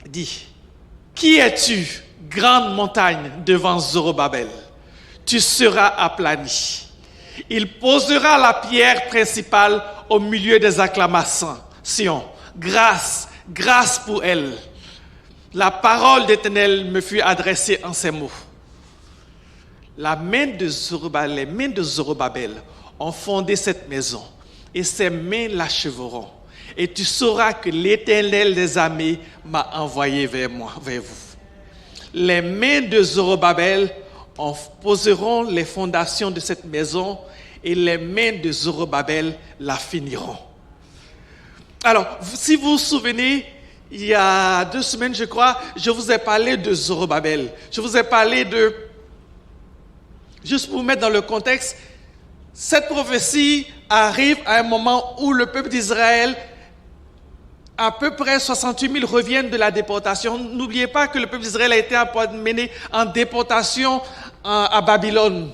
dit, qui es-tu, grande montagne devant Zorobabel? Tu seras aplani. Il posera la pierre principale au milieu des acclamations. Grâce, grâce pour elle. La parole d'Éternel me fut adressée en ces mots. Les mains de Zorobabel ont fondé cette maison, et ses mains l'achèveront. Et tu sauras que l'Éternel des armées m'a envoyé vers vous. Les mains de Zorobabel poseront les fondations de cette maison, et les mains de Zorobabel la finiront. Alors, si vous vous souvenez, il y a 2 semaines, je crois, je vous ai parlé de Zorobabel. Je vous ai parlé de... Juste pour vous mettre dans le contexte, cette prophétie arrive à un moment où le peuple d'Israël, à peu près 68 000 reviennent de la déportation. N'oubliez pas que le peuple d'Israël a été mené en déportation à Babylone.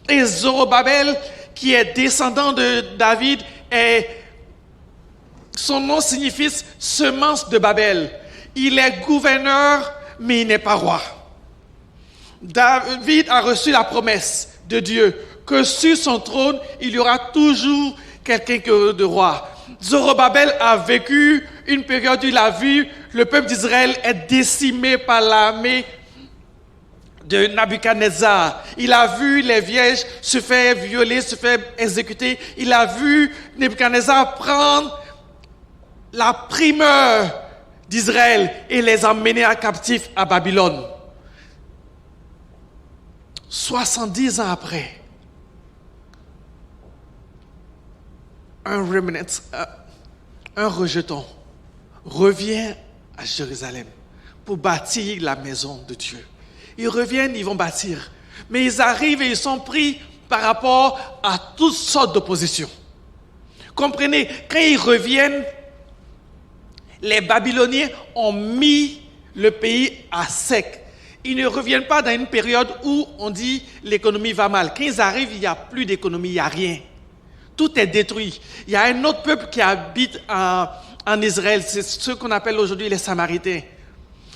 Et Zorobabel, qui est descendant de David, son nom signifie semence de Babel. Il est gouverneur, mais il n'est pas roi. David a reçu la promesse de Dieu que sur son trône, il y aura toujours quelqu'un de roi. Zorobabel a vécu une période où il a vu le peuple d'Israël être décimé par l'armée de Nabuchodonosor. Il a vu les vierges se faire violer, se faire exécuter. Il a vu Nabuchodonosor prendre la primeur d'Israël et les emmener à captif à Babylone. 70 ans après, un remnant, un rejeton, revient à Jérusalem pour bâtir la maison de Dieu. Ils reviennent, ils vont bâtir. Mais ils arrivent et ils sont pris par rapport à toutes sortes d'oppositions. Comprenez, quand ils reviennent, les Babyloniens ont mis le pays à sec. Ils ne reviennent pas dans une période où on dit l'économie va mal. Quand ils arrivent, il n'y a plus d'économie, il n'y a rien. Tout est détruit. Il y a un autre peuple qui habite en Israël, c'est ceux qu'on appelle aujourd'hui les Samaritains.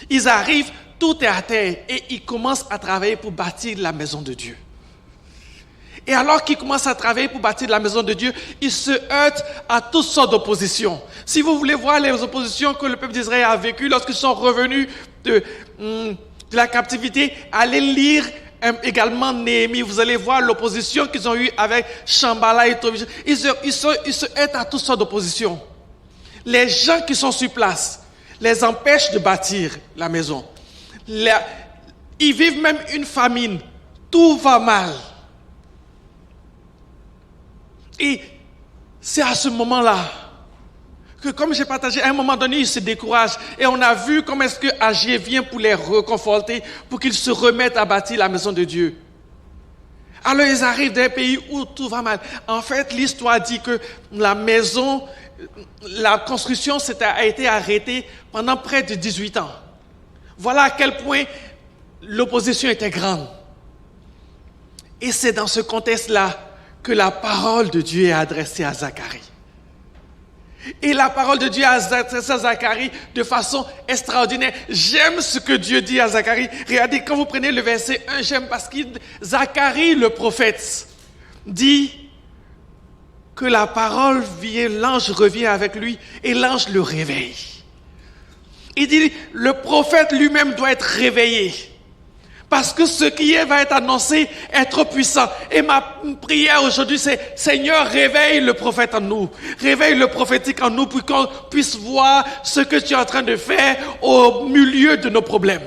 Ils arrivent, tout est à terre et ils commencent à travailler pour bâtir la maison de Dieu. Et alors qu'ils commencent à travailler pour bâtir la maison de Dieu, ils se heurtent à toutes sortes d'oppositions. Si vous voulez voir les oppositions que le peuple d'Israël a vécues lorsqu'ils sont revenus de la captivité, allez lire également Néhémie. Vous allez voir l'opposition qu'ils ont eue avec Shambhala et Tobia. Ils se heurtent à toutes sortes d'oppositions. Les gens qui sont sur place les empêchent de bâtir la maison. Ils vivent même une famine. Tout va mal. Et c'est à ce moment-là que, comme j'ai partagé, à un moment donné, ils se découragent. Et on a vu comment est-ce que Agé vient pour les réconforter, pour qu'ils se remettent à bâtir la maison de Dieu. Alors ils arrivent dans un pays où tout va mal. En fait, l'histoire dit que la maison, la construction a été arrêtée pendant près de 18 ans. Voilà à quel point l'opposition était grande. Et c'est dans ce contexte-là que la parole de Dieu est adressée à Zacharie. Et la parole de Dieu est adressée à Zacharie de façon extraordinaire. J'aime ce que Dieu dit à Zacharie. Regardez, quand vous prenez le verset 1, j'aime parce que Zacharie, le prophète, dit que la parole vient, l'ange revient avec lui et l'ange le réveille. Il dit, le prophète lui-même doit être réveillé. Parce que ce qui va être annoncé est trop puissant. Et ma prière aujourd'hui, c'est Seigneur, réveille le prophète en nous. Réveille le prophétique en nous pour qu'on puisse voir ce que tu es en train de faire au milieu de nos problèmes.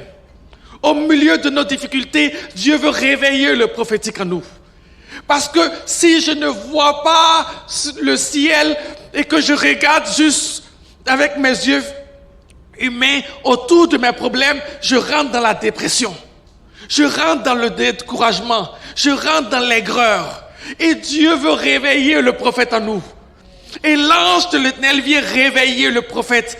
Au milieu de nos difficultés, Dieu veut réveiller le prophétique en nous. Parce que si je ne vois pas le ciel et que je regarde juste avec mes yeux humains autour de mes problèmes, je rentre dans la dépression. Je rentre dans le découragement. Je rentre dans l'aigreur. Et Dieu veut réveiller le prophète en nous. Et l'ange de l'Éternel vient réveiller le prophète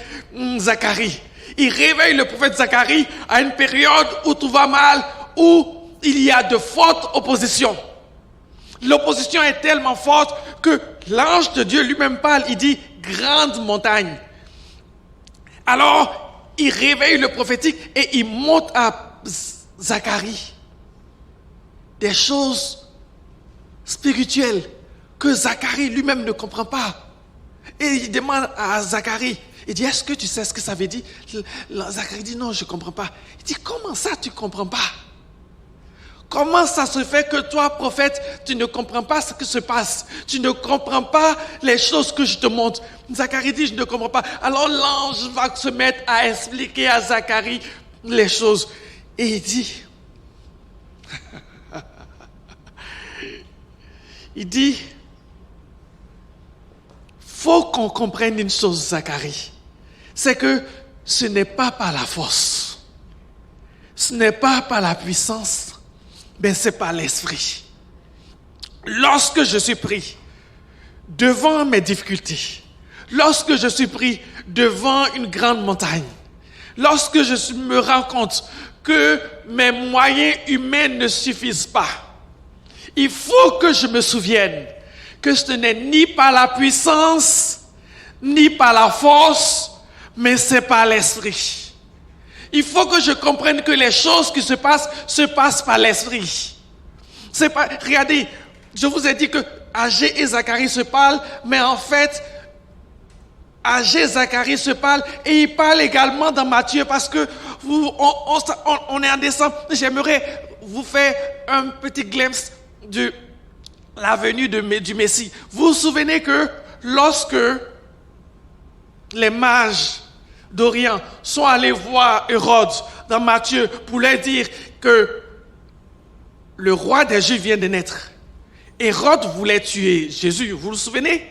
Zacharie. Il réveille le prophète Zacharie à une période où tout va mal, où il y a de fortes oppositions. L'opposition est tellement forte que l'ange de Dieu lui-même parle. Il dit « grande montagne ». Alors, il réveille le prophétique et il montre à Zacharie des choses spirituelles que Zacharie lui-même ne comprend pas. Et il demande à Zacharie, il dit, est-ce que tu sais ce que ça veut dire? Zacharie dit, non, je ne comprends pas. Il dit, comment ça tu ne comprends pas? Comment ça se fait que toi, prophète, tu ne comprends pas ce qui se passe? Tu ne comprends pas les choses que je te montre. Zacharie dit, je ne comprends pas. Alors l'ange va se mettre à expliquer à Zacharie les choses. Et il dit, faut qu'on comprenne une chose, Zacharie. C'est que ce n'est pas par la force. Ce n'est pas par la puissance. Mais c'est par l'esprit. Lorsque je suis pris devant mes difficultés, lorsque je suis pris devant une grande montagne, lorsque je me rends compte que mes moyens humains ne suffisent pas, il faut que je me souvienne que ce n'est ni par la puissance, ni par la force, mais c'est par l'esprit. Il faut que je comprenne que les choses qui se passent par l'esprit. C'est pas, regardez, je vous ai dit que Agé et Zacharie se parlent, mais en fait, Agé et Zacharie se parlent et ils parlent également dans Matthieu parce que on est en décembre. J'aimerais vous faire un petit glimpse de la venue du Messie. Vous vous souvenez que lorsque les mages d'Orient sont allés voir Hérode dans Matthieu pour leur dire que le roi des Juifs vient de naître. Hérode voulait tuer Jésus, vous vous souvenez?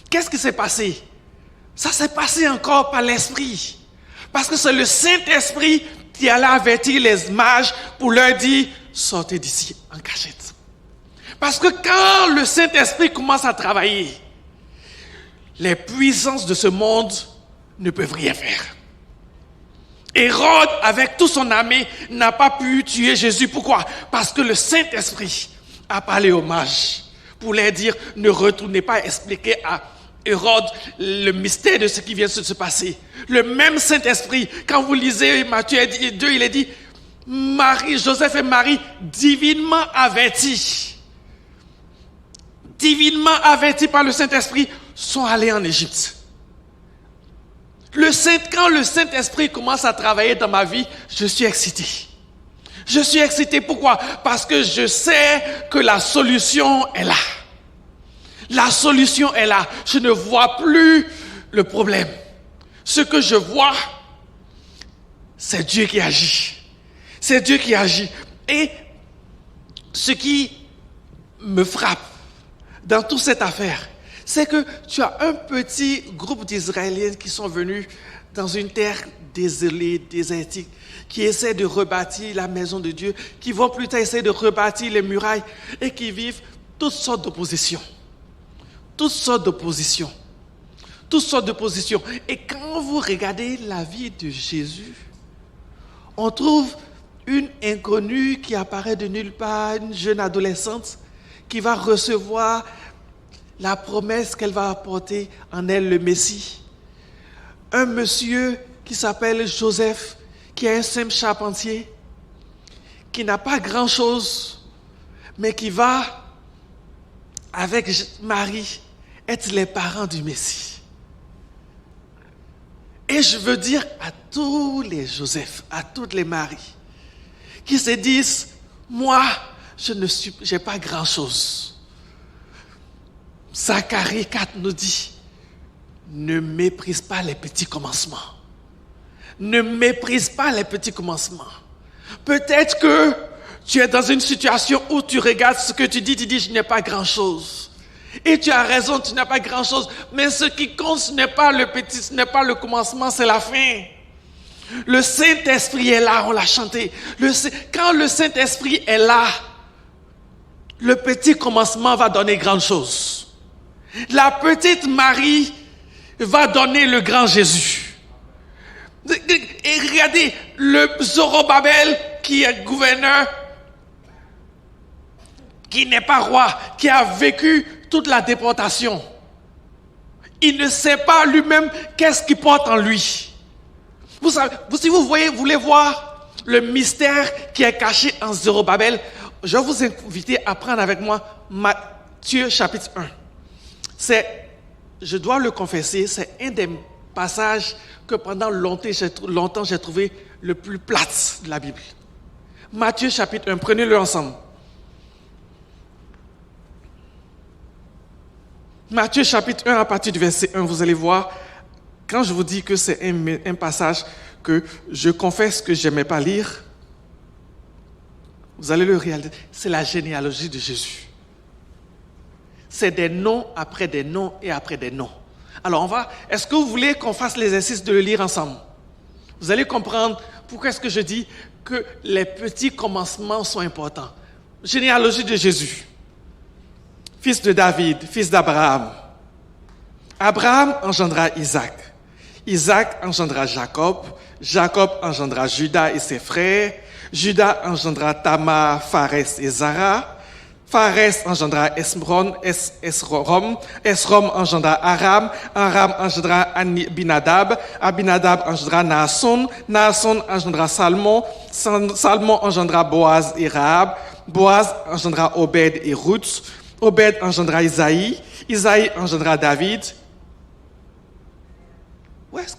Qu'est-ce qui s'est passé? Ça s'est passé encore par l'Esprit. Parce que c'est le Saint-Esprit qui allait avertir les mages pour leur dire « Sortez d'ici en cachette ». Parce que quand le Saint-Esprit commence à travailler, les puissances de ce monde ne peuvent rien faire. Hérode, avec toute son armée, n'a pas pu tuer Jésus. Pourquoi? Parce que le Saint-Esprit a parlé aux mages pour leur dire, ne retournez pas expliquer à Hérode le mystère de ce qui vient de se passer. Le même Saint-Esprit, quand vous lisez Matthieu 2, il est dit, Joseph et Marie, divinement avertis par le Saint-Esprit, sont allés en Égypte. Quand le Saint-Esprit commence à travailler dans ma vie, je suis excité. Je suis excité, pourquoi? Parce que je sais que la solution est là. La solution est là. Je ne vois plus le problème. Ce que je vois, c'est Dieu qui agit. C'est Dieu qui agit. Et ce qui me frappe dans toute cette affaire, c'est que tu as un petit groupe d'Israéliens qui sont venus dans une terre désolée, désertique, qui essaient de rebâtir la maison de Dieu, qui vont plus tard essayer de rebâtir les murailles et qui vivent toutes sortes d'oppositions. Toutes sortes d'oppositions. Toutes sortes d'oppositions. Et quand vous regardez la vie de Jésus, on trouve une inconnue qui apparaît de nulle part, une jeune adolescente qui va recevoir la promesse qu'elle va apporter en elle le Messie. Un monsieur qui s'appelle Joseph, qui est un simple charpentier, qui n'a pas grand-chose, mais qui va, avec Marie, être les parents du Messie. Et je veux dire à tous les Joseph, à toutes les Maries, qui se disent, moi, j'ai pas grand-chose. Zacharie 4 nous dit, ne méprise pas les petits commencements. Ne méprise pas les petits commencements. Peut-être que tu es dans une situation où tu regardes ce que tu dis, je n'ai pas grand-chose. Et tu as raison, tu n'as pas grand-chose. Mais ce qui compte, ce n'est pas le petit, ce n'est pas le commencement, c'est la fin. Le Saint-Esprit est là, on l'a chanté. Quand le Saint-Esprit est là, le petit commencement va donner grande chose. La petite Marie va donner le grand Jésus. Et regardez, le Zorobabel qui est gouverneur, qui n'est pas roi, qui a vécu toute la déportation. Il ne sait pas lui-même qu'est-ce qu'il porte en lui. Si vous voulez voir le mystère qui est caché en Zorobabel, je vais vous inviter à prendre avec moi Matthieu chapitre 1. Je dois le confesser, c'est un des passages que pendant longtemps j'ai trouvé le plus plate de la Bible. Matthieu chapitre 1, prenez-le ensemble. Matthieu chapitre 1 à partir du verset 1, vous allez voir, quand je vous dis que c'est un passage que je confesse que je n'aimais pas lire, vous allez le réaliser, c'est la généalogie de Jésus. C'est des noms après des noms et après des noms. Alors est-ce que vous voulez qu'on fasse l'exercice de le lire ensemble? Vous allez comprendre pourquoi est-ce que je dis que les petits commencements sont importants. Généalogie de Jésus. Fils de David, fils d'Abraham. Abraham engendra Isaac. Isaac engendra Jacob. Jacob engendra Judas et ses frères. Judas engendra Tamar, Pharès et Zara. Pharès engendra Esrom. Esrom engendra Aram. Aram engendra Abinadab. Abinadab engendra Naasson. Naasson engendra Salmon. Salmon engendra Boaz et Rahab. Boaz engendra Obed et Ruth. Obed engendra Isaïe. Isaïe engendra David.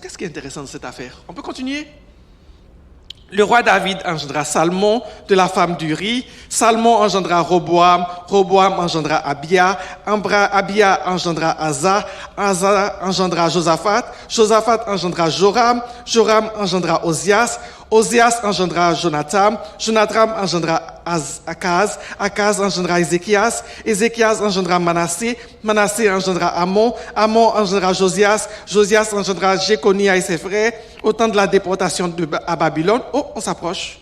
Qu'est-ce qui est intéressant de cette affaire? On peut continuer? Le roi David engendra Salmon de la femme d'Uri. Salmon engendra Roboam. Roboam engendra Abia. Abia engendra Asa. Asa engendra Josaphat. Josaphat engendra Joram. Joram engendra Ozias. Ozias engendra Jonatham. Jonatham engendra Akaz. Akaz engendra Ézéchias. Ézéchias engendra Manassé. Manassé engendra Amon. Amon engendra Josias. Josias engendra Jéconia et ses frères. Au temps de la déportation à Babylone. Oh, on s'approche.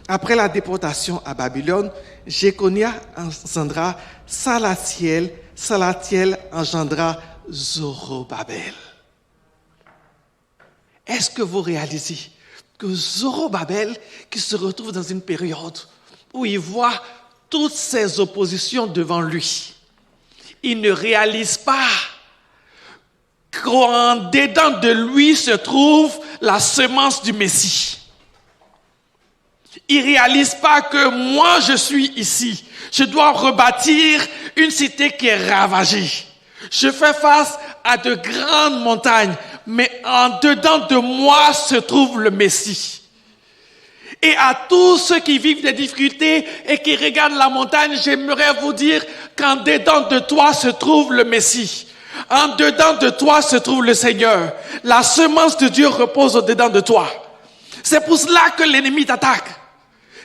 Après la déportation à Babylone, Jéconia engendra Salatiel. Salatiel engendra Zorobabel. Est-ce que vous réalisez que Zorobabel, qui se retrouve dans une période où il voit toutes ces oppositions devant lui, il ne réalise pas qu'en dedans de lui se trouve la semence du Messie. Il ne réalise pas que moi je suis ici. Je dois rebâtir une cité qui est ravagée. Je fais face à de grandes montagnes, mais en dedans de moi se trouve le Messie. Et à tous ceux qui vivent des difficultés et qui regardent la montagne, j'aimerais vous dire qu'en dedans de toi se trouve le Messie. En dedans de toi se trouve le Seigneur. La semence de Dieu repose au-dedans de toi. C'est pour cela que l'ennemi t'attaque.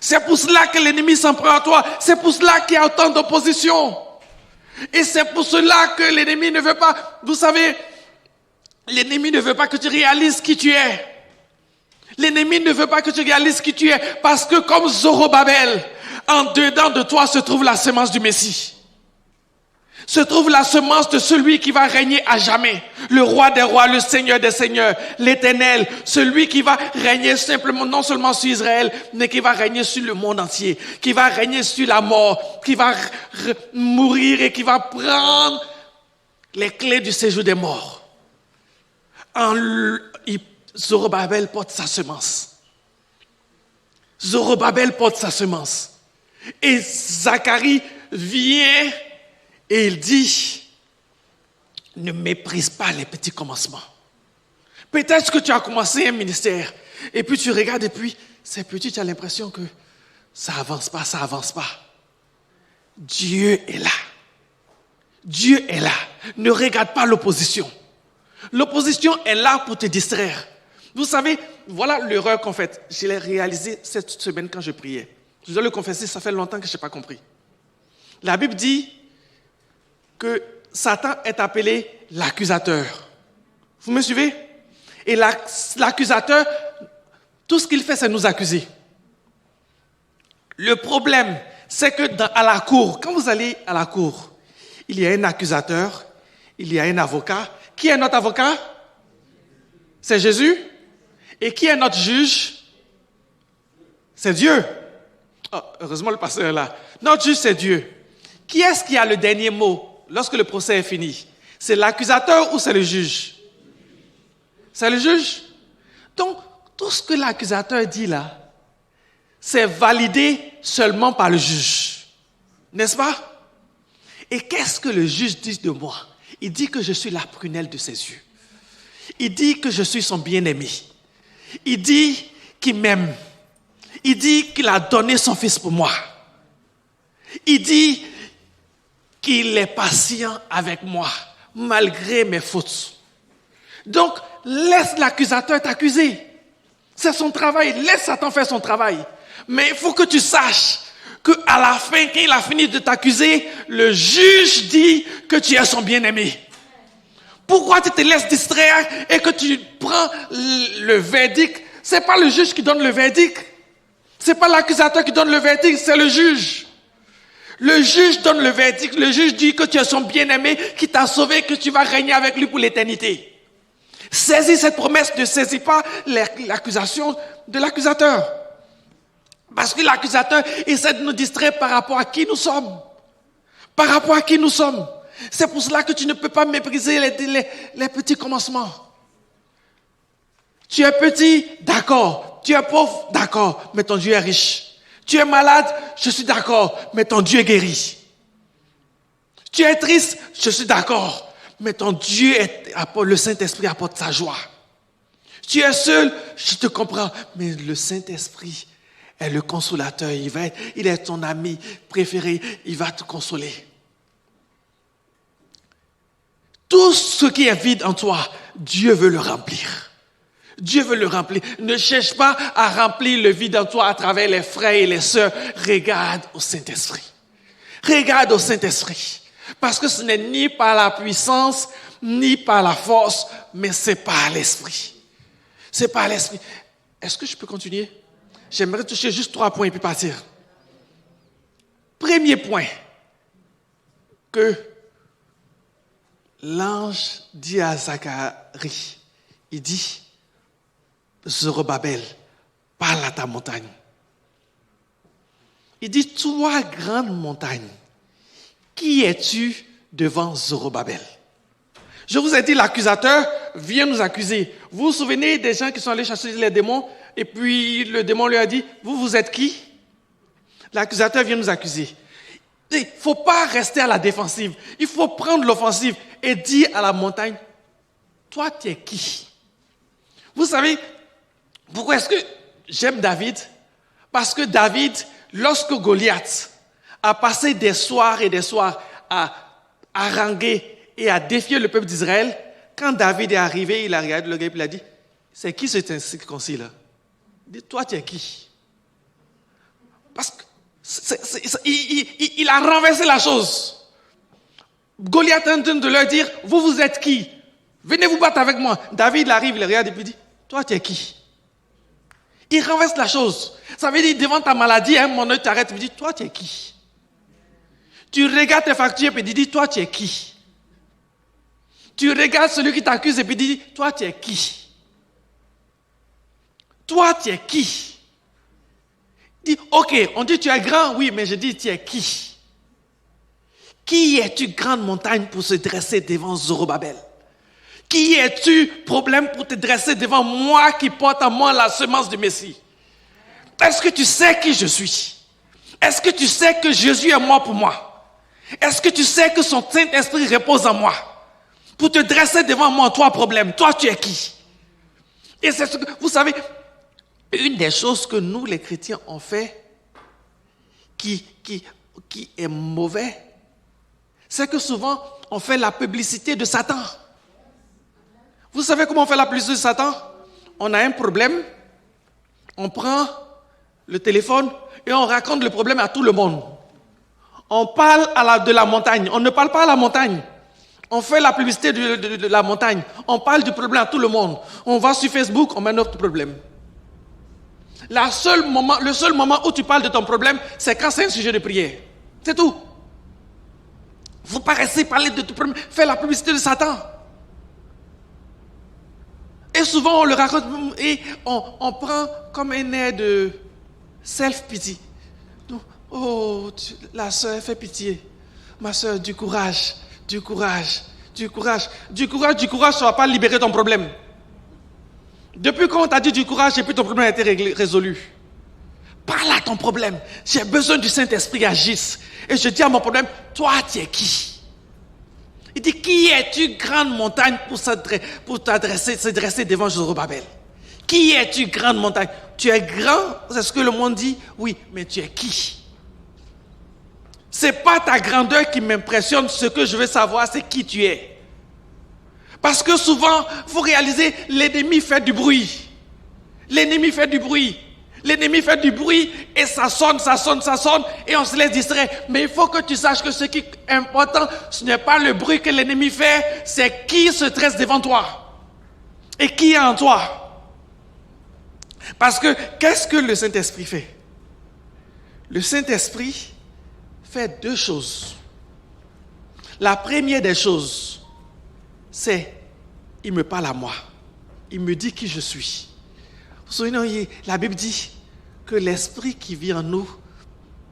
C'est pour cela que l'ennemi s'en prend à toi. C'est pour cela qu'il y a autant d'opposition. Et c'est pour cela que l'ennemi ne veut pas, vous savez, l'ennemi ne veut pas que tu réalises qui tu es. L'ennemi ne veut pas que tu réalises qui tu es. Parce que comme Zorobabel, en dedans de toi se trouve la semence du Messie. Se trouve la semence de celui qui va régner à jamais. Le roi des rois, le seigneur des seigneurs, l'éternel. Celui qui va régner simplement, non seulement sur Israël, mais qui va régner sur le monde entier. Qui va régner sur la mort. Qui va mourir et qui va prendre les clés du séjour des morts. Zorobabel porte sa semence. Zorobabel porte sa semence. Et Zacharie vient et il dit, ne méprise pas les petits commencements. Peut-être que tu as commencé un ministère et puis tu regardes et puis c'est petit, tu as l'impression que ça avance pas. Dieu est là. Dieu est là. Ne regarde pas l'opposition. L'opposition est là pour te distraire. Vous savez, voilà l'erreur qu'on fait. Je l'ai réalisée cette semaine quand je priais. Je dois le confesser, ça fait longtemps que je n'ai pas compris. La Bible dit que Satan est appelé l'accusateur. Vous me suivez? Et l'accusateur, tout ce qu'il fait, c'est nous accuser. Le problème, c'est que à la cour, quand vous allez à la cour, il y a un accusateur, il y a un avocat. Qui est notre avocat? C'est Jésus. Et qui est notre juge? C'est Dieu. Oh, heureusement, le pasteur est là. Notre juge, c'est Dieu. Qui est-ce qui a le dernier mot lorsque le procès est fini? C'est l'accusateur ou c'est le juge? C'est le juge. Donc, tout ce que l'accusateur dit là, c'est validé seulement par le juge. N'est-ce pas? Et qu'est-ce que le juge dit de moi? Il dit que je suis la prunelle de ses yeux. Il dit que je suis son bien-aimé. Il dit qu'il m'aime. Il dit qu'il a donné son fils pour moi. Il dit qu'il est patient avec moi, malgré mes fautes. Donc, laisse l'accusateur t'accuser. C'est son travail. Laisse Satan faire son travail. Mais il faut que tu saches qu'à la fin, quand il a fini de t'accuser, le juge dit que tu es son bien-aimé. Pourquoi tu te laisses distraire et que tu prends le verdict? C'est pas le juge qui donne le verdict. C'est pas l'accusateur qui donne le verdict, c'est le juge. Le juge donne le verdict. Le juge dit que tu es son bien-aimé, qui t'a sauvé, que tu vas régner avec lui pour l'éternité. Saisis cette promesse, ne saisis pas l'accusation de l'accusateur. Parce que l'accusateur essaie de nous distraire par rapport à qui nous sommes. Par rapport à qui nous sommes. C'est pour cela que tu ne peux pas mépriser les petits commencements. Tu es petit, d'accord. Tu es pauvre, d'accord, mais ton Dieu est riche. Tu es malade, je suis d'accord, mais ton Dieu guérit. Tu es triste, je suis d'accord, mais ton Dieu, le Saint-Esprit apporte sa joie. Tu es seul, je te comprends, mais le Saint-Esprit est le consolateur. Il est ton ami préféré, il va te consoler. Tout ce qui est vide en toi, Dieu veut le remplir. Dieu veut le remplir. Ne cherche pas à remplir le vide en toi à travers les frères et les sœurs. Regarde au Saint-Esprit. Regarde au Saint-Esprit. Parce que ce n'est ni par la puissance, ni par la force, mais c'est par l'Esprit. C'est par l'Esprit. Est-ce que je peux continuer? J'aimerais toucher juste 3 points et puis partir. Premier point que l'ange dit à Zacharie, il dit, Zorobabel, parle à ta montagne. Il dit, toi, grande montagne, qui es-tu devant Zorobabel? Je vous ai dit, l'accusateur vient nous accuser. Vous vous souvenez des gens qui sont allés chasser les démons et puis le démon lui a dit, vous êtes qui? L'accusateur vient nous accuser. Il ne faut pas rester à la défensive. Il faut prendre l'offensive et dire à la montagne, toi, tu es qui? Vous savez, pourquoi est-ce que j'aime David? Parce que David, lorsque Goliath a passé des soirs et des soirs à haranguer et à défier le peuple d'Israël, quand David est arrivé, il a regardé le gars et il a dit, c'est qui cet incirconcis là? Il dit, toi tu es qui? Parce que il a renversé la chose. Goliath est en train de leur dire, vous êtes qui? Venez vous battre avec moi. David arrive, il regarde et puis dit, toi tu es qui? Il renverse la chose. Ça veut dire, devant ta maladie, à un moment donné, tu t'arrêtes et tu dis, toi, tu es qui? Tu regardes tes factures et tu dis, toi, tu es qui? Tu regardes celui qui t'accuse et puis tu dis, toi, tu es qui? Toi, tu es qui? Dis, ok, on dit, tu es grand, oui, mais je dis, tu es qui? Qui es-tu, grande montagne, pour se dresser devant Zorobabel? Qui es-tu, problème, pour te dresser devant moi qui porte en moi la semence du Messie? Est-ce que tu sais qui je suis? Est-ce que tu sais que Jésus est mort pour moi? Est-ce que tu sais que son Saint-Esprit repose en moi? Pour te dresser devant moi, toi, problème, toi, tu es qui? Et c'est ce que, vous savez, une des choses que nous, les chrétiens, on fait, qui est mauvais, c'est que souvent, on fait la publicité de Satan. Vous savez comment on fait la publicité de Satan? On a un problème, on prend le téléphone et on raconte le problème à tout le monde. On parle de la montagne, on ne parle pas à la montagne. On fait la publicité de la montagne, on parle du problème à tout le monde. On va sur Facebook, on met notre problème. Le seul moment où tu parles de ton problème, c'est quand c'est un sujet de prière. C'est tout. Vous paraissez parler de ton problème, faire la publicité de Satan. Et souvent, on le raconte et on prend comme un air de self-pity. Oh, la sœur, fais pitié. Ma sœur, du courage, du courage, du courage. Du courage, ça ne va pas libérer ton problème. Depuis qu'on t'a dit du courage et puis ton problème a été résolu. Parle à ton problème. J'ai besoin du Saint-Esprit agisse. Et je dis à mon problème, toi, tu es qui? Il dit, qui es-tu, grande montagne, pour se dresser devant Zorobabel? Qui es-tu, grande montagne? Tu es grand, c'est ce que le monde dit? Oui, mais tu es qui? C'est pas ta grandeur qui m'impressionne, ce que je veux savoir, c'est qui tu es. Parce que souvent, il faut réaliser, l'ennemi fait du bruit. L'ennemi fait du bruit. L'ennemi fait du bruit et ça sonne et on se laisse distraire. Mais il faut que tu saches que ce qui est important, ce n'est pas le bruit que l'ennemi fait, c'est qui se dresse devant toi et qui est en toi. Parce que qu'est-ce que le Saint-Esprit fait? Le Saint-Esprit fait deux choses. La première des choses, c'est il me parle à moi. Il me dit qui je suis. Vous vous souvenez, la Bible dit que l'esprit qui vit en nous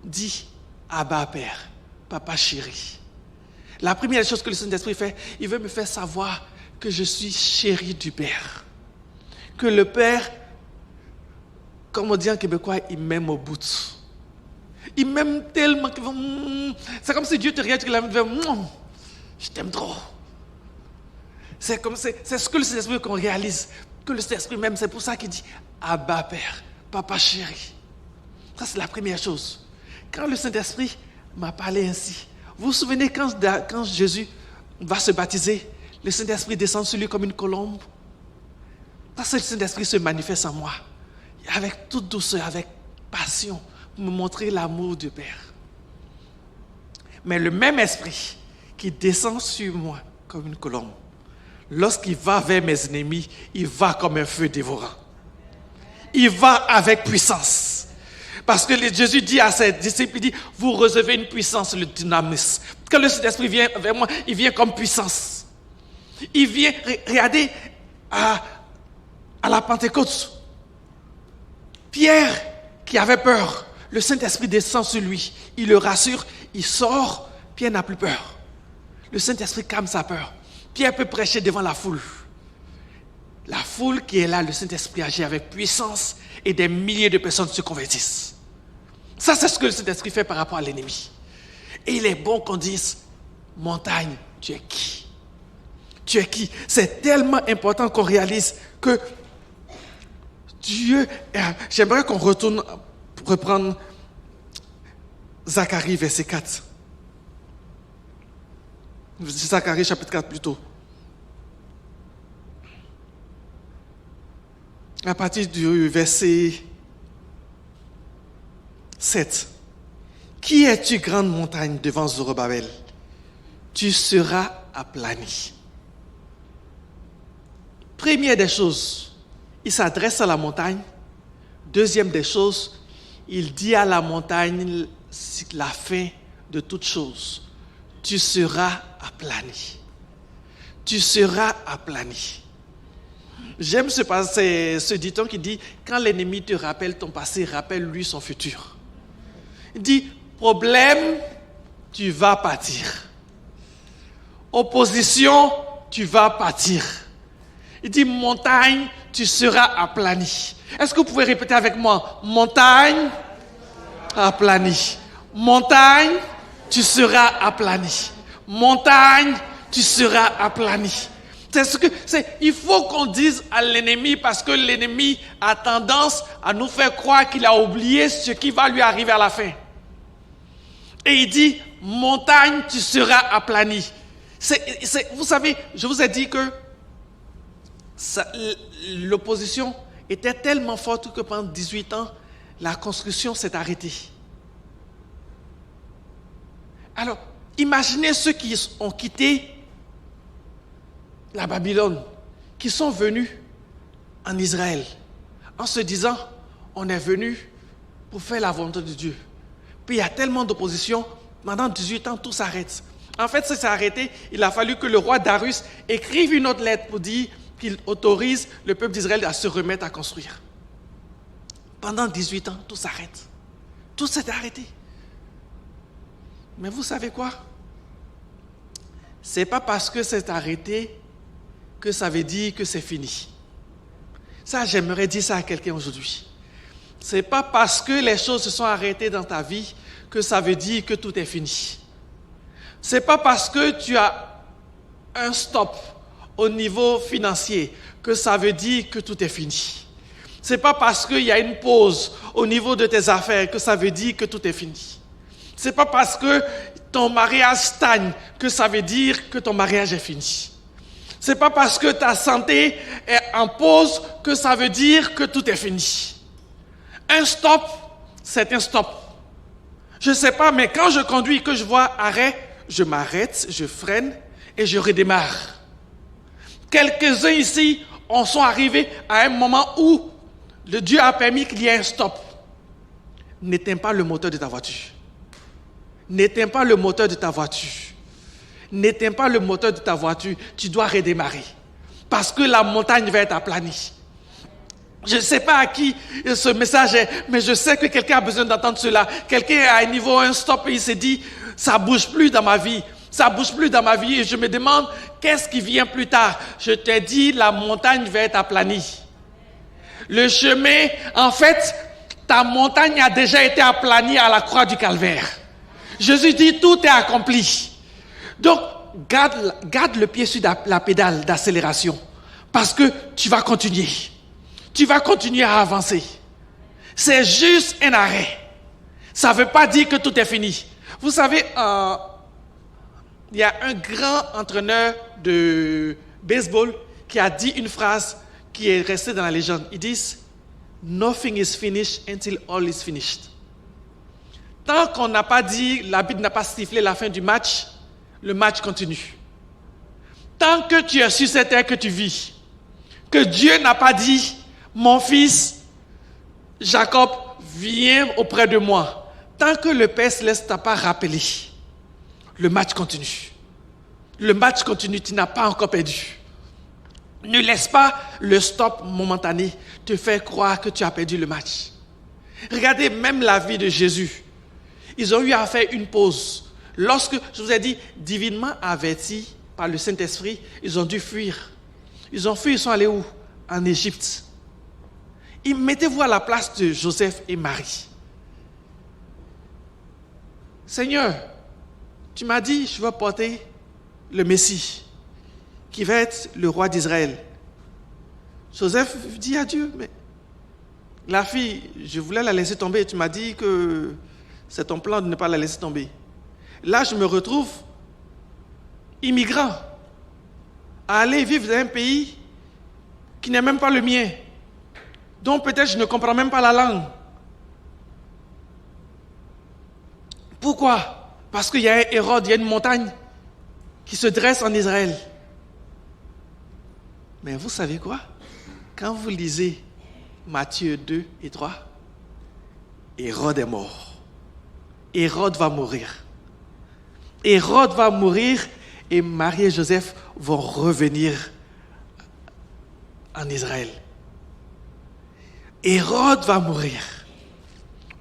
dit Abba Père, Papa chéri. La première chose que le Saint-Esprit fait, il veut me faire savoir que je suis chéri du Père. Que le Père, comme on dit en québécois, il m'aime au bout. Il m'aime tellement que c'est comme si Dieu te regarde et qu'il fait je t'aime trop. C'est ce que le Saint-Esprit qu'on réalise. Que le Saint-Esprit même, c'est pour ça qu'il dit Abba Père, Papa chéri. Ça c'est la première chose. Quand le Saint-Esprit m'a parlé ainsi, vous vous souvenez quand Jésus va se baptiser, le Saint-Esprit descend sur lui comme une colombe. Ça c'est le Saint-Esprit se manifeste en moi. Avec toute douceur, avec passion, pour me montrer l'amour du Père. Mais le même esprit qui descend sur moi comme une colombe, lorsqu'il va vers mes ennemis, il va comme un feu dévorant. Il va avec puissance. Parce que Jésus dit à ses disciples, il dit, vous recevez une puissance, le dynamisme. Quand le Saint-Esprit vient vers moi, il vient comme puissance. Il vient, regardez, à la Pentecôte. Pierre, qui avait peur, le Saint-Esprit descend sur lui. Il le rassure, il sort, Pierre n'a plus peur. Le Saint-Esprit calme sa peur. Pierre peut prêcher devant la foule. La foule qui est là, le Saint-Esprit agit avec puissance et des milliers de personnes se convertissent. Ça, c'est ce que le Saint-Esprit fait par rapport à l'ennemi. Et il est bon qu'on dise, montagne, tu es qui? Tu es qui? C'est tellement important qu'on réalise que Dieu... J'aimerais qu'on retourne pour reprendre Zacharie, verset 4. Zacharie, chapitre 4 plutôt. À partir du verset 7. Qui es-tu, grande montagne, devant Zorobabel? Tu seras aplani. Première des choses, il s'adresse à la montagne. Deuxième des choses, il dit à la montagne la fin de toutes choses. Tu seras aplani. Tu seras aplani. J'aime ce dicton qui dit, quand l'ennemi te rappelle ton passé, rappelle-lui son futur. Il dit, problème, tu vas partir. Opposition, tu vas partir. Il dit, montagne, tu seras aplani. Est-ce que vous pouvez répéter avec moi? Montagne, aplani. Montagne, tu seras aplani. Montagne, tu seras aplani. Il faut qu'on dise à l'ennemi parce que l'ennemi a tendance à nous faire croire qu'il a oublié ce qui va lui arriver à la fin. Et il dit, montagne, tu seras aplani. Vous savez, je vous ai dit que l'opposition était tellement forte que pendant 18 ans, la construction s'est arrêtée. Alors, imaginez ceux qui ont quitté la Babylone, qui sont venus en Israël, en se disant, on est venu pour faire la volonté de Dieu. Puis il y a tellement d'opposition, pendant 18 ans, tout s'arrête. En fait, ça s'est arrêté, il a fallu que le roi Darius écrive une autre lettre pour dire qu'il autorise le peuple d'Israël à se remettre à construire. Pendant 18 ans, tout s'arrête. Tout s'est arrêté. Mais vous savez quoi? Ce n'est pas parce que c'est arrêté que ça veut dire que c'est fini. Ça, j'aimerais dire ça à quelqu'un aujourd'hui. Ce n'est pas parce que les choses se sont arrêtées dans ta vie que ça veut dire que tout est fini. Ce n'est pas parce que tu as un stop au niveau financier que ça veut dire que tout est fini. Ce n'est pas parce qu'il y a une pause au niveau de tes affaires que ça veut dire que tout est fini. Ce n'est pas parce que ton mariage stagne que ça veut dire que ton mariage est fini. Ce n'est pas parce que ta santé est en pause que ça veut dire que tout est fini. Un stop, c'est un stop. Je ne sais pas, mais quand je conduis, que je vois arrêt, je m'arrête, je freine et je redémarre. Quelques-uns ici sont arrivés à un moment où le Dieu a permis qu'il y ait un stop. N'éteins pas le moteur de ta voiture. N'éteins pas le moteur de ta voiture. N'éteins pas le moteur de ta voiture. Tu dois redémarrer. Parce que la montagne va être aplanie. Je ne sais pas à qui ce message est, mais je sais que quelqu'un a besoin d'entendre cela. Quelqu'un est à un niveau, un stop, et il s'est dit, ça ne bouge plus dans ma vie. Ça ne bouge plus dans ma vie. Et je me demande, qu'est-ce qui vient plus tard? Je te dis, la montagne va être aplanie. Le chemin, en fait, ta montagne a déjà été aplanie à la croix du Calvaire. Jésus dit, tout est accompli. Donc, garde le pied sur la pédale d'accélération. Parce que tu vas continuer. Tu vas continuer à avancer. C'est juste un arrêt. Ça ne veut pas dire que tout est fini. Vous savez, il y a un grand entraîneur de baseball qui a dit une phrase qui est restée dans la légende. Ils disent « Nothing is finished until all is finished ». Tant qu'on n'a pas dit, l'arbitre n'a pas sifflé la fin du match, le match continue. Tant que tu es sur cette terre que tu vis, que Dieu n'a pas dit « Mon fils, Jacob, viens auprès de moi ». Tant que le Père Céleste t'a pas rappelé, le match continue. Le match continue, tu n'as pas encore perdu. Ne laisse pas le stop momentané te faire croire que tu as perdu le match. Regardez même la vie de Jésus. Ils ont eu à faire une pause. Lorsque, je vous ai dit, divinement avertis par le Saint-Esprit, ils ont dû fuir. Ils ont fui, ils sont allés où? En Égypte. Mettez-vous à la place de Joseph et Marie. Seigneur, tu m'as dit, je veux porter le Messie, qui va être le roi d'Israël. Joseph dit à Dieu, mais la fille, je voulais la laisser tomber, tu m'as dit que c'est ton plan de ne pas la laisser tomber. Là, je me retrouve immigrant, à aller vivre dans un pays qui n'est même pas le mien, dont peut-être je ne comprends même pas la langue. Pourquoi? Parce qu'il y a un Hérode, il y a une montagne qui se dresse en Israël. Mais vous savez quoi? Quand vous lisez Matthieu 2 et 3, Hérode est mort. Hérode va mourir. Hérode va mourir et Marie et Joseph vont revenir en Israël. Hérode va mourir.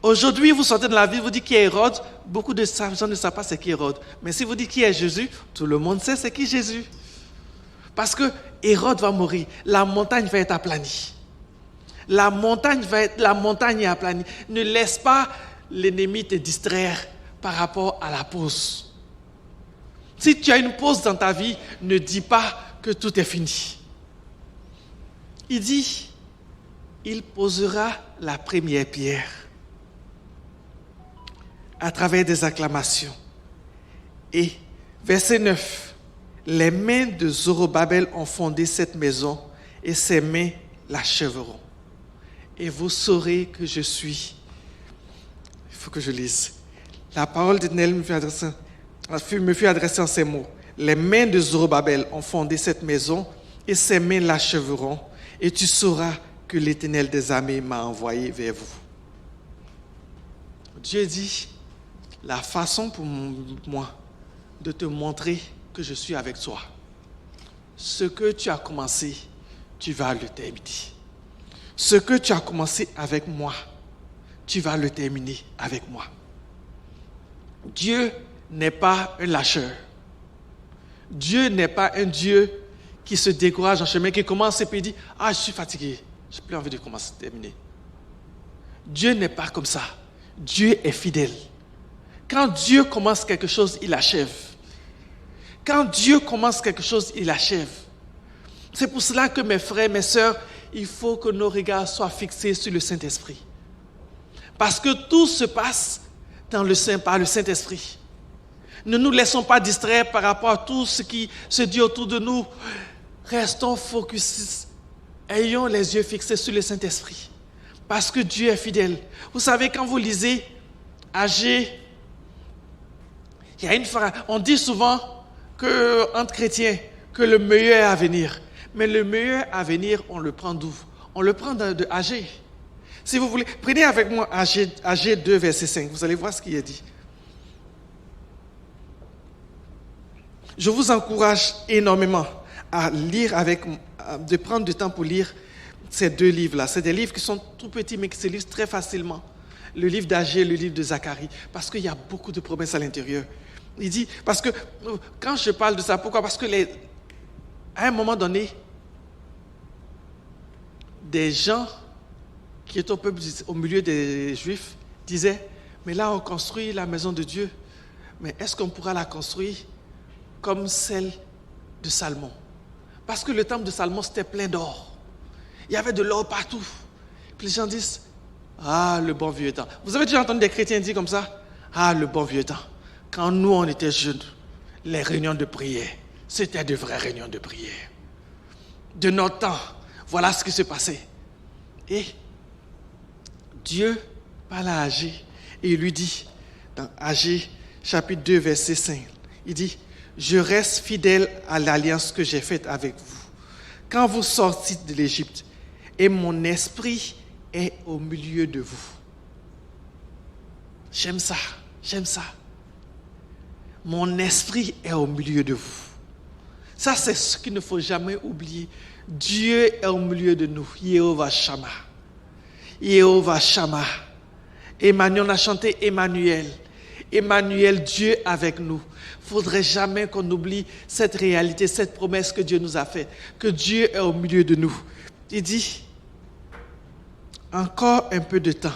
Aujourd'hui, vous sortez de la vie, vous dites qui est Hérode. Beaucoup de gens ne savent pas c'est qui Hérode. Mais si vous dites qui est Jésus, tout le monde sait c'est qui Jésus. Parce que Hérode va mourir. La montagne va être aplanie. La montagne est aplanie. Ne laisse pas l'ennemi te distraire par rapport à la pause. Si tu as une pause dans ta vie, ne dis pas que tout est fini. Il dit, il posera la première pierre à travers des acclamations. Et verset 9, les mains de Zorobabel ont fondé cette maison et ses mains l'achèveront. Et vous saurez que je suis. Il faut que je lise. La parole d'Éternel me fut adressée en ces mots. Les mains de Zorobabel ont fondé cette maison et ses mains l'achèveront. Et tu sauras que l'Éternel des armées m'a envoyé vers vous. Dieu dit, la façon pour moi de te montrer que je suis avec toi, ce que tu as commencé, tu vas le terminer. Ce que tu as commencé avec moi, tu vas le terminer avec moi. Dieu n'est pas un lâcheur. Dieu n'est pas un Dieu qui se décourage en chemin, qui commence et puis dit, ah, je suis fatigué. Je n'ai plus envie de commencer à terminer. Dieu n'est pas comme ça. Dieu est fidèle. Quand Dieu commence quelque chose, il achève. Quand Dieu commence quelque chose, il achève. C'est pour cela que mes frères, mes sœurs, il faut que nos regards soient fixés sur le Saint-Esprit. Parce que tout se passe par le Saint-Esprit. Ne nous laissons pas distraire par rapport à tout ce qui se dit autour de nous. Restons focus. Ayons les yeux fixés sur le Saint-Esprit. Parce que Dieu est fidèle. Vous savez, quand vous lisez Agé, il y a une phrase. On dit souvent qu'entre chrétiens, que le meilleur est à venir. Mais le meilleur à venir, on le prend d'où? On le prend de Agé. Si vous voulez, prenez avec moi Agé 2, verset 5. Vous allez voir ce qu'il est dit. Je vous encourage énormément à lire de prendre du temps pour lire ces deux livres-là. C'est des livres qui sont tout petits, mais qui se lisent très facilement. Le livre d'Agé, le livre de Zacharie, parce qu'il y a beaucoup de promesses à l'intérieur. Il dit, parce que, quand je parle de ça, pourquoi? Parce que à un moment donné, des gens qui étaient au milieu des Juifs disaient, mais là on construit la maison de Dieu, mais est-ce qu'on pourra la construire comme celle de Salomon? Parce que le temple de Salomon c'était plein d'or. Il y avait de l'or partout. Puis les gens disent, ah, le bon vieux temps. Vous avez déjà entendu des chrétiens dire comme ça? Ah, le bon vieux temps. Quand nous, on était jeunes, les réunions de prière, c'était de vraies réunions de prière. De notre temps, voilà ce qui se passait. Et Dieu parle à Agé et il lui dit, dans Agé, chapitre 2, verset 5, il dit, « Je reste fidèle à l'alliance que j'ai faite avec vous. Quand vous sortîtes de l'Égypte, et mon esprit est au milieu de vous. » J'aime ça, j'aime ça. Mon esprit est au milieu de vous. Ça, c'est ce qu'il ne faut jamais oublier. Dieu est au milieu de nous. Yehovah Shammah. Yehovah Shammah. Emmanuel, on a chanté Emmanuel. Emmanuel, Dieu avec nous. Il ne faudrait jamais qu'on oublie cette réalité, cette promesse que Dieu nous a faite. Que Dieu est au milieu de nous. Il dit, encore un peu de temps,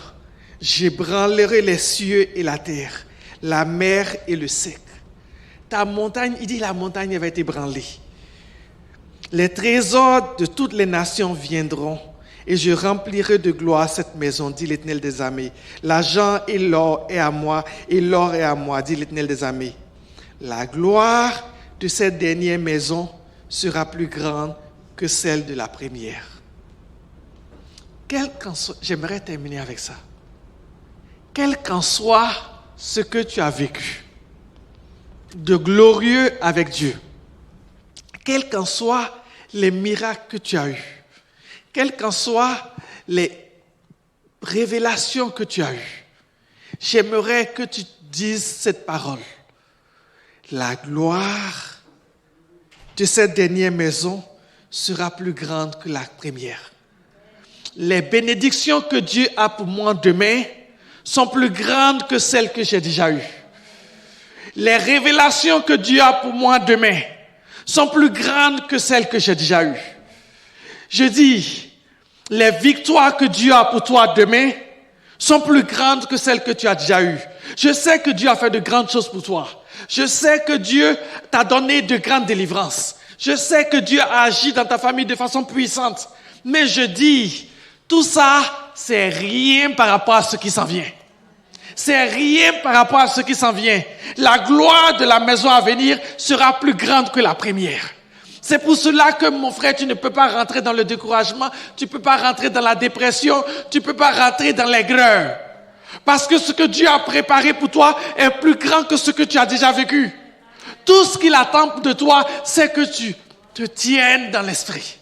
j'ébranlerai les cieux et la terre, la mer et le sec. Ta montagne, il dit la montagne va être ébranlée. Les trésors de toutes les nations viendront et je remplirai de gloire cette maison, dit l'Éternel des armées. L'argent et l'or est à moi et l'or est à moi, dit l'Éternel des armées. La gloire de cette dernière maison sera plus grande que celle de la première. J'aimerais terminer avec ça. Quel qu'en soit ce que tu as vécu, de glorieux avec Dieu, quels qu'en soient les miracles que tu as eus, quelles qu'en soient les révélations que tu as eues, j'aimerais que tu dises cette parole. La gloire de cette dernière maison sera plus grande que la première. Les bénédictions que Dieu a pour moi demain sont plus grandes que celles que j'ai déjà eues. Les révélations que Dieu a pour moi demain sont plus grandes que celles que j'ai déjà eues. Je dis, les victoires que Dieu a pour toi demain sont plus grandes que celles que tu as déjà eues. Je sais que Dieu a fait de grandes choses pour toi. Je sais que Dieu t'a donné de grandes délivrances. Je sais que Dieu a agi dans ta famille de façon puissante. Mais je dis, tout ça, c'est rien par rapport à ce qui s'en vient. C'est rien par rapport à ce qui s'en vient. La gloire de la maison à venir sera plus grande que la première. C'est pour cela que, mon frère, tu ne peux pas rentrer dans le découragement, tu ne peux pas rentrer dans la dépression, tu ne peux pas rentrer dans l'aigreur. Parce que ce que Dieu a préparé pour toi est plus grand que ce que tu as déjà vécu. Tout ce qu'il attend de toi, c'est que tu te tiennes dans l'esprit.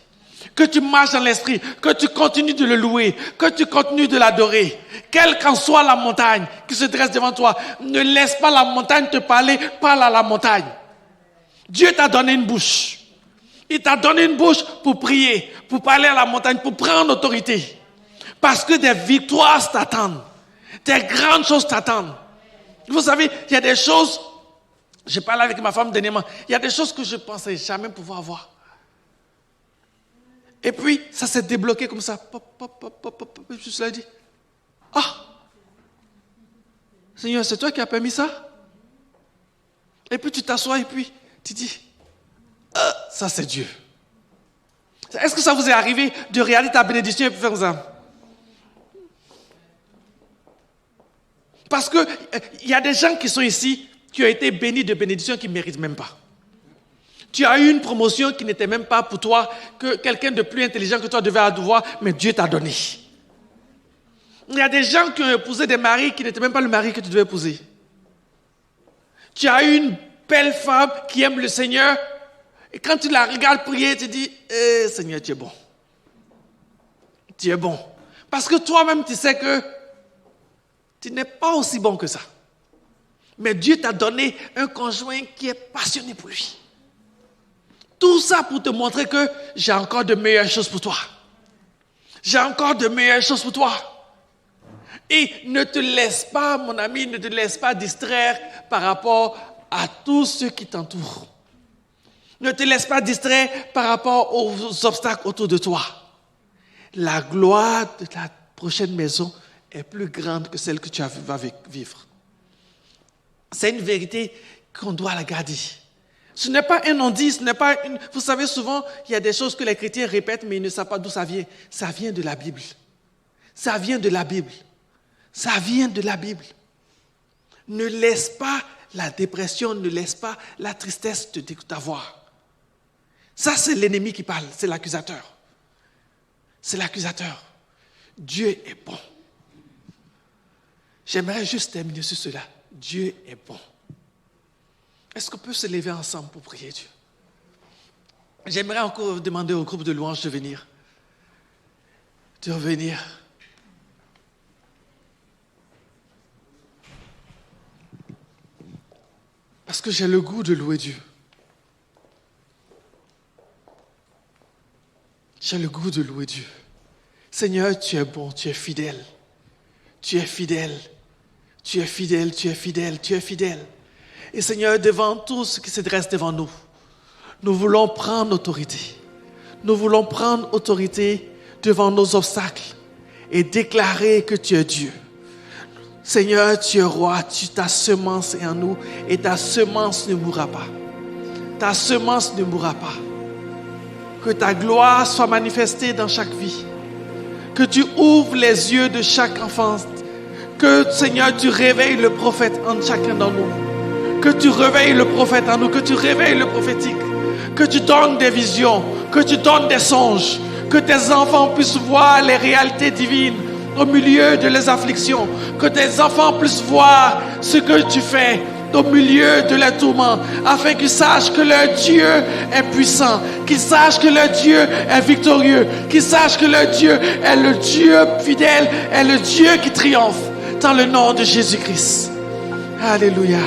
Que tu marches dans l'esprit, que tu continues de le louer, que tu continues de l'adorer. Quelle qu'en soit la montagne qui se dresse devant toi, ne laisse pas la montagne te parler, parle à la montagne. Dieu t'a donné une bouche. Il t'a donné une bouche pour prier, pour parler à la montagne, pour prendre autorité. Parce que des victoires t'attendent. Des grandes choses t'attendent. Vous savez, il y a des choses, je parlais avec ma femme dernièrement, il y a des choses que je ne pensais jamais pouvoir avoir. Et puis, ça s'est débloqué comme ça. Pop, pop, pop, pop, pop, pop. Je lui ai dit, Seigneur, c'est toi qui as permis ça? Et puis tu t'assois et puis tu dis, ça c'est Dieu. Est-ce que ça vous est arrivé de regarder ta bénédiction et puis faire ça? Parce que il y a des gens qui sont ici, qui ont été bénis de bénédictions qu'ils ne méritent même pas. Tu as eu une promotion qui n'était même pas pour toi, que quelqu'un de plus intelligent que toi devait avoir, mais Dieu t'a donné. Il y a des gens qui ont épousé des maris qui n'étaient même pas le mari que tu devais épouser. Tu as eu une belle femme qui aime le Seigneur, et quand tu la regardes prier, tu dis, Seigneur, tu es bon. Tu es bon. Parce que toi-même, tu sais que tu n'es pas aussi bon que ça. Mais Dieu t'a donné un conjoint qui est passionné pour lui. Tout ça pour te montrer que j'ai encore de meilleures choses pour toi. J'ai encore de meilleures choses pour toi. Et ne te laisse pas, mon ami, ne te laisse pas distraire par rapport à tous ceux qui t'entourent. Ne te laisse pas distraire par rapport aux obstacles autour de toi. La gloire de la prochaine maison est plus grande que celle que tu vas vivre. C'est une vérité qu'on doit la garder. Ce n'est pas un non-dit, ce n'est pas une... Vous savez, souvent, il y a des choses que les chrétiens répètent, mais ils ne savent pas d'où ça vient. Ça vient de la Bible. Ça vient de la Bible. Ça vient de la Bible. Ne laisse pas la dépression, ne laisse pas la tristesse t'avoir. Ça, c'est l'ennemi qui parle, c'est l'accusateur. C'est l'accusateur. Dieu est bon. J'aimerais juste terminer sur cela. Dieu est bon. Est-ce qu'on peut se lever ensemble pour prier Dieu? J'aimerais encore demander au groupe de louanges de venir. De revenir. Parce que j'ai le goût de louer Dieu. J'ai le goût de louer Dieu. Seigneur, tu es bon, tu es fidèle. Tu es fidèle. Tu es fidèle, tu es fidèle, tu es fidèle. Et Seigneur, devant tout ce qui se dresse devant nous, nous voulons prendre autorité. Nous voulons prendre autorité devant nos obstacles et déclarer que tu es Dieu. Seigneur, tu es roi, ta semence est en nous et ta semence ne mourra pas. Ta semence ne mourra pas. Que ta gloire soit manifestée dans chaque vie. Que tu ouvres les yeux de chaque enfant. Que, Seigneur, tu réveilles le prophète en chacun d'entre nous. Que tu réveilles le prophète en nous. Que tu réveilles le prophétique. Que tu donnes des visions. Que tu donnes des songes. Que tes enfants puissent voir les réalités divines au milieu de les afflictions. Que tes enfants puissent voir ce que tu fais au milieu de leurs tourments, afin qu'ils sachent que leur Dieu est puissant, qu'ils sachent que leur Dieu est victorieux, qu'ils sachent que leur Dieu est le Dieu fidèle, est le Dieu qui triomphe, dans le nom de Jésus-Christ. Alléluia.